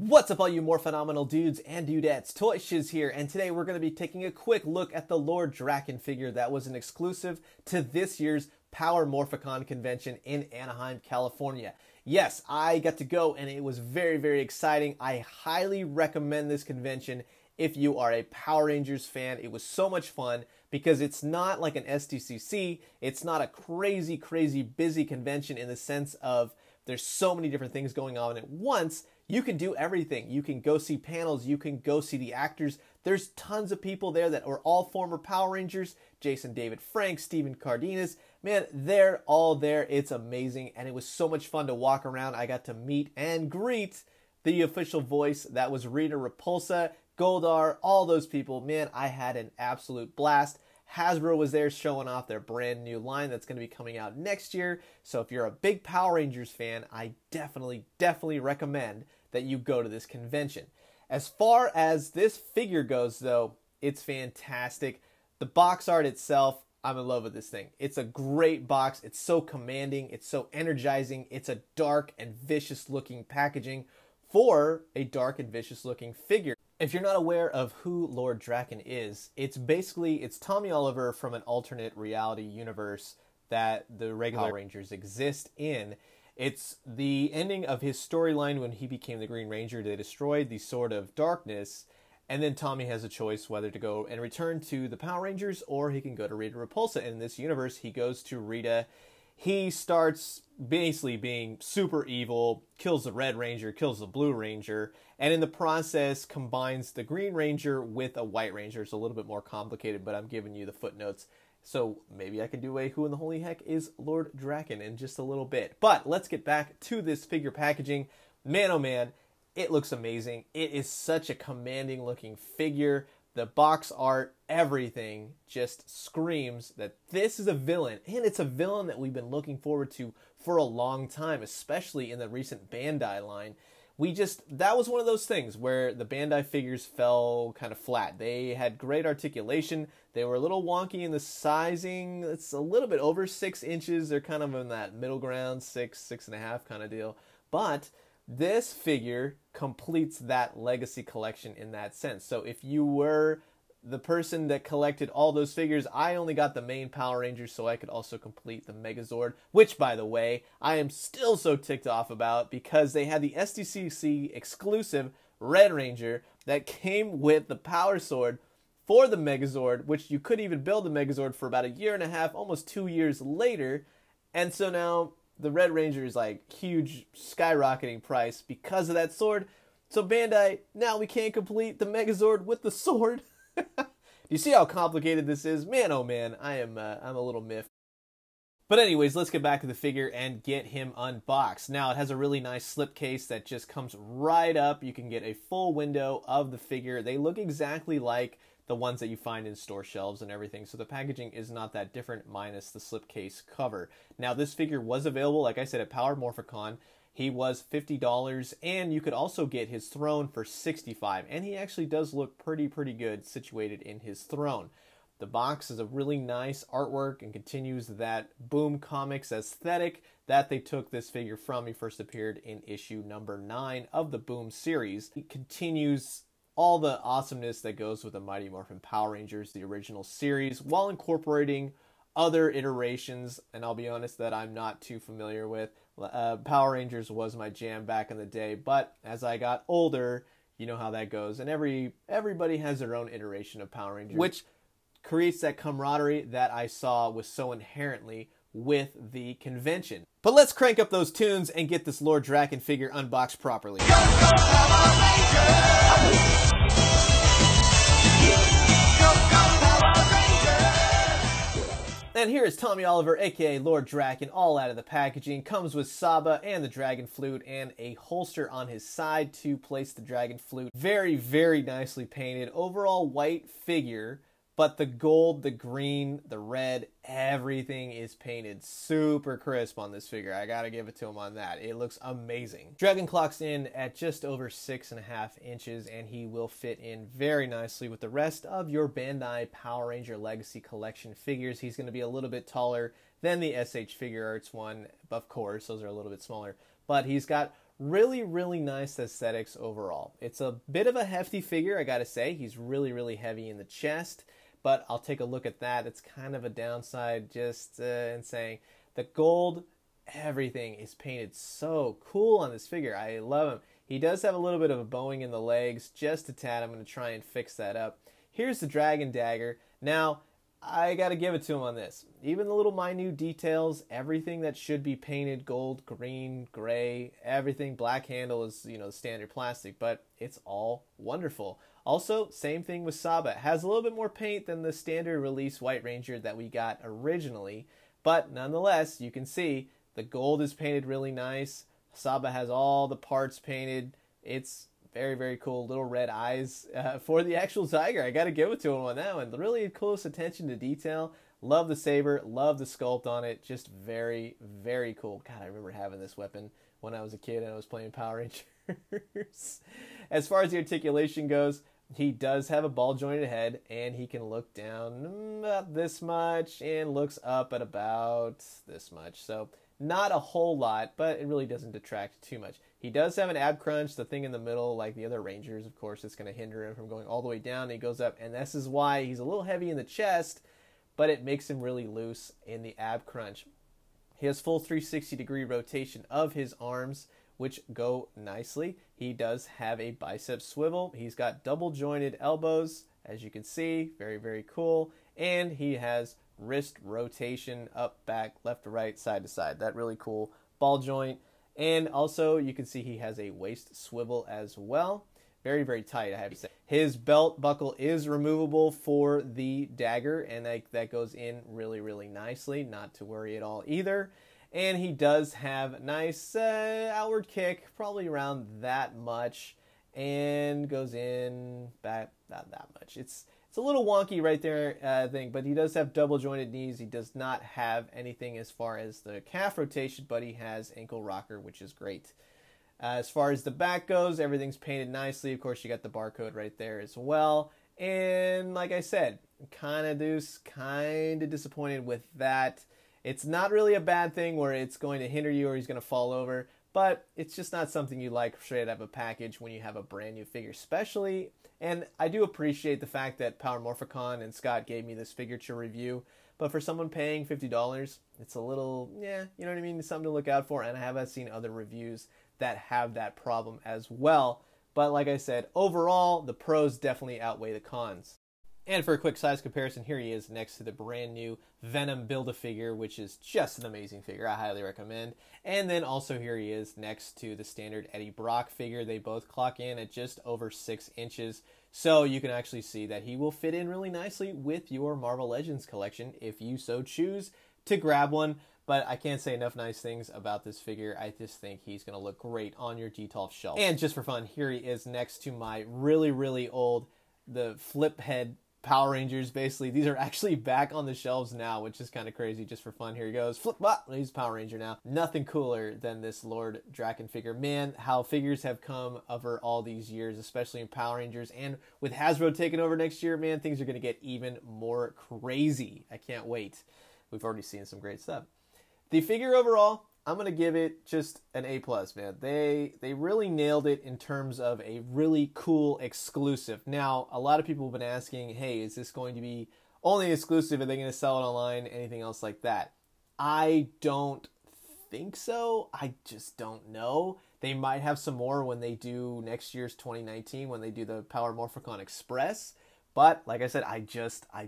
What's up all you more phenomenal dudes and dudettes, Toy Shiz here, and today we're going to be taking a quick look at the Lord Drakkon figure that was an exclusive to this year's Power Morphicon convention in Anaheim, California. Yes, I got to go and it was very, very exciting. I highly recommend this convention if you are a Power Rangers fan. It was so much fun because it's not like an SDCC. It's not a crazy, crazy busy convention in the sense of there's so many different things going on at once. You can do everything. You can go see panels. You can go see the actors. There's tons of people there that are all former Power Rangers. Jason David Frank, Steven Cardenas. Man, they're all there. It's amazing. And it was so much fun to walk around. I got to meet and greet the official voice. That was Rita Repulsa, Goldar, all those people. Man, I had an absolute blast. Hasbro was there showing off their brand new line that's going to be coming out next year. So if you're a big Power Rangers fan, I definitely recommend that you go to this convention. As far as this figure goes, though, it's fantastic. The box art itself, I'm in love with this thing. It's a great box. It's so commanding. It's so energizing. It's a dark and vicious looking packaging for a dark and vicious looking figure. If you're not aware of who Lord Drakkon is, it's Tommy Oliver from an alternate reality universe that the regular Rangers exist in. It's the ending of his storyline when he became the Green Ranger. They destroyed the Sword of Darkness, and then Tommy has a choice whether to go and return to the Power Rangers or he can go to Rita Repulsa. In this universe, he goes to Rita. He starts basically being super evil, kills the Red Ranger, kills the Blue Ranger, and in the process combines the Green Ranger with a White Ranger. It's a little bit more complicated, but I'm giving you the footnotes. So maybe I can do a who in the holy heck is Lord Drakkon in just a little bit. But let's get back to this figure packaging. Man, oh man, it looks amazing. It is such a commanding looking figure. The box art, everything just screams that this is a villain. And it's a villain that we've been looking forward to for a long time, especially in the recent Bandai line. That was one of those things where the Bandai figures fell kind of flat. They had great articulation. They were a little wonky in the sizing. It's a little bit over 6 inches. They're kind of in that middle ground, 6.5 kind of deal. But this figure completes that legacy collection in that sense. So if you were the person that collected all those figures, I only got the main Power Rangers so I could also complete the Megazord, which, by the way, I am still so ticked off about because they had the SDCC exclusive Red Ranger that came with the Power Sword for the Megazord, which you couldn't even build the Megazord for about 1.5 years, almost 2 years later. And so now the Red Ranger is like huge skyrocketing price because of that sword. So Bandai, now we can't complete the Megazord with the sword. You see how complicated this is? Man, oh man, I'm a little miffed. But anyways, let's get back to the figure and get him unboxed. Now, it has a really nice slipcase that just comes right up. You can get a full window of the figure. They look exactly like the ones that you find in store shelves and everything. So the packaging is not that different minus the slipcase cover. Now, this figure was available, like I said, at Power Morphicon. He was $50, and you could also get his throne for $65, and he actually does look pretty good situated in his throne. The box is a really nice artwork and continues that Boom Comics aesthetic that they took this figure from. He first appeared in issue number 9 of the Boom series. It continues all the awesomeness that goes with the Mighty Morphin Power Rangers, the original series, while incorporating other iterations, and I'll be honest that I'm not too familiar with. Power Rangers was my jam back in the day, but as I got older, you know how that goes, and everybody has their own iteration of Power Rangers, which creates that camaraderie that I saw was so inherently with the convention. But let's crank up those tunes and get this Lord Drakkon figure unboxed properly. Go, go, Power Rangers! And here is Tommy Oliver, aka Lord Drakkon, all out of the packaging. Comes with Saba and the Dragon Flute and a holster on his side to place the Dragon Flute. Very nicely painted. Overall white figure, but the gold, the green, the red, everything is painted super crisp on this figure. I gotta give it to him on that. It looks amazing. Dragon clocks in at just over 6.5 inches, and he will fit in very nicely with the rest of your Bandai Power Ranger Legacy Collection figures. He's gonna be a little bit taller than the SH Figure Arts one, of course. Those are a little bit smaller. But he's got really, really nice aesthetics overall. It's a bit of a hefty figure, I gotta say. He's really, really heavy in the chest, but I'll take a look at that. It's kind of a downside just in saying the gold, everything is painted so cool on this figure. I love him. He does have a little bit of a bowing in the legs, just a tad. I'm going to try and fix that up. Here's the Dragon Dagger. Now, I got to give it to him on this. Even the little minute details, everything that should be painted gold, green, gray, everything. Black handle is, you know, standard plastic, but it's all wonderful. Also, same thing with Saba. It has a little bit more paint than the standard release White Ranger that we got originally, but nonetheless, you can see the gold is painted really nice. Saba has all the parts painted. It's very, very cool. Little red eyes for the actual Tiger. I got to give it to him on that one. Really close attention to detail. Love the saber. Love the sculpt on it. Just very, very cool. God, I remember having this weapon when I was a kid and I was playing Power Rangers. As far as the articulation goes, he does have a ball-jointed head, and he can look down about this much and looks up at about this much. So not a whole lot, but it really doesn't detract too much. He does have an ab crunch, the thing in the middle, like the other Rangers, of course. It's going to hinder him from going all the way down. And he goes up, and this is why he's a little heavy in the chest, but it makes him really loose in the ab crunch. He has full 360-degree rotation of his arms, which go nicely. He does have a bicep swivel. He's got double-jointed elbows, as you can see. Very, very cool. And he has wrist rotation up, back, left to right, side to side. That really cool ball joint. And also you can see he has a waist swivel as well. Very, very tight, I have to say. His belt buckle is removable for the Dagger, and that goes in really, really nicely. Not to worry at all either. And he does have nice outward kick, probably around that much, and goes in back not that much. It's a little wonky right there, I think, but he does have double jointed knees. He does not have anything as far as the calf rotation, but he has ankle rocker, which is great. As far as the back goes, everything's painted nicely. Of course, you got the barcode right there as well. And like I said, kind of disappointed with that. It's not really a bad thing where it's going to hinder you or he's going to fall over, but it's just not something you like straight out of a package when you have a brand new figure, especially. And I do appreciate the fact that Power Morphicon and Scott gave me this figure to review, but for someone paying $50, it's a little, yeah, you know what I mean? It's something to look out for, and I have seen other reviews that have that problem as well. But like I said, overall, the pros definitely outweigh the cons. And for a quick size comparison, here he is next to the brand new Venom Build-A-Figure, which is just an amazing figure. I highly recommend. And then also here he is next to the standard Eddie Brock figure. They both clock in at just over 6 inches. So you can actually see that he will fit in really nicely with your Marvel Legends collection if you so choose to grab one. But I can't say enough nice things about this figure. I just think he's going to look great on your Detolf shelf. And just for fun, here he is next to my really, really old, the flip head Power Rangers. Basically, these are actually back on the shelves now, which is kind of crazy. Just for fun, here he goes. Flip, he's Power Ranger now. Nothing cooler than this Lord Drakkon figure. Man, how figures have come over all these years, especially in Power Rangers. And with Hasbro taking over next year, man, things are going to get even more crazy. I can't wait. We've already seen some great stuff. The figure overall, I'm going to give it just an A+, man. They really nailed it in terms of a really cool exclusive. Now, a lot of people have been asking, hey, is this going to be only exclusive? Are they going to sell it online? Anything else like that? I don't think so. I just don't know. They might have some more when they do next year's 2019, when they do the Power Morphicon Express. But, like I said, I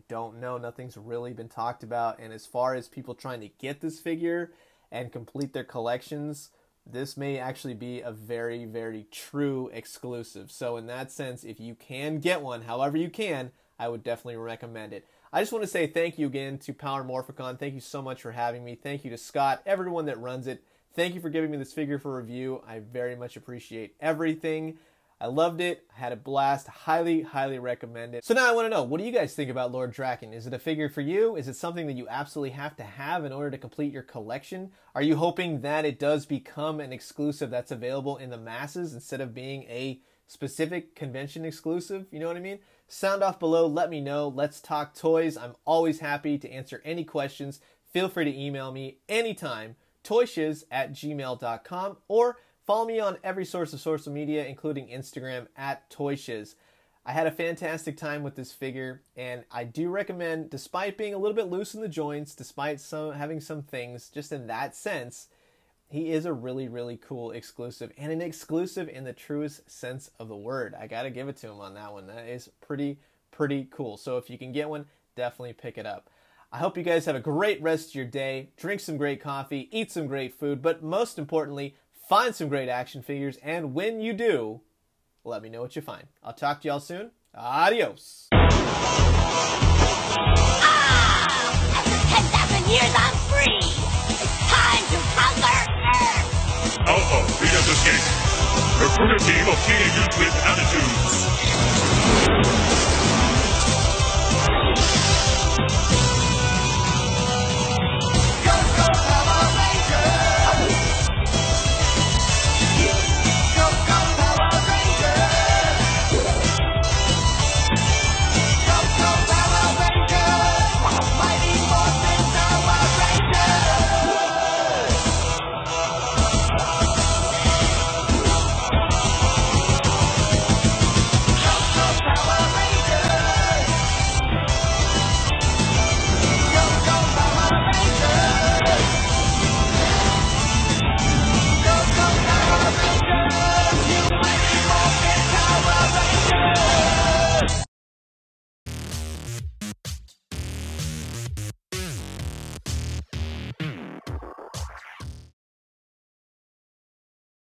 don't know. Nothing's really been talked about. And as far as people trying to get this figure and complete their collections, this may actually be a very, very true exclusive. So in that sense, if you can get one, however you can, I would definitely recommend it. I just want to say thank you again to Power Morphicon. Thank you so much for having me. Thank you to Scott, everyone that runs it. Thank you for giving me this figure for review. I very much appreciate everything. I loved it. I had a blast. Highly, highly recommend it. So now I want to know, what do you guys think about Lord Drakkon? Is it a figure for you? Is it something that you absolutely have to have in order to complete your collection? Are you hoping that it does become an exclusive that's available in the masses instead of being a specific convention exclusive? You know what I mean? Sound off below. Let me know. Let's talk toys. I'm always happy to answer any questions. Feel free to email me anytime, toyshiz@gmail.com, or Follow me on every source of social media, including Instagram at ToyShiz. I had a fantastic time with this figure, and I do recommend, despite being a little bit loose in the joints, despite having some things just in that sense, he is a really, really cool exclusive, and an exclusive in the truest sense of the word. I gotta give it to him on that one. That is pretty cool. So if you can get one, definitely pick it up. I hope you guys have a great rest of your day. Drink some great coffee, eat some great food, but most importantly, find some great action figures, and when you do, let me know what you find. I'll talk to y'all soon. Adios. After 10,000 years, I'm free. It's time to conquer Earth. Alpha, we have escaped. Recruit a team of teenagers with attitudes.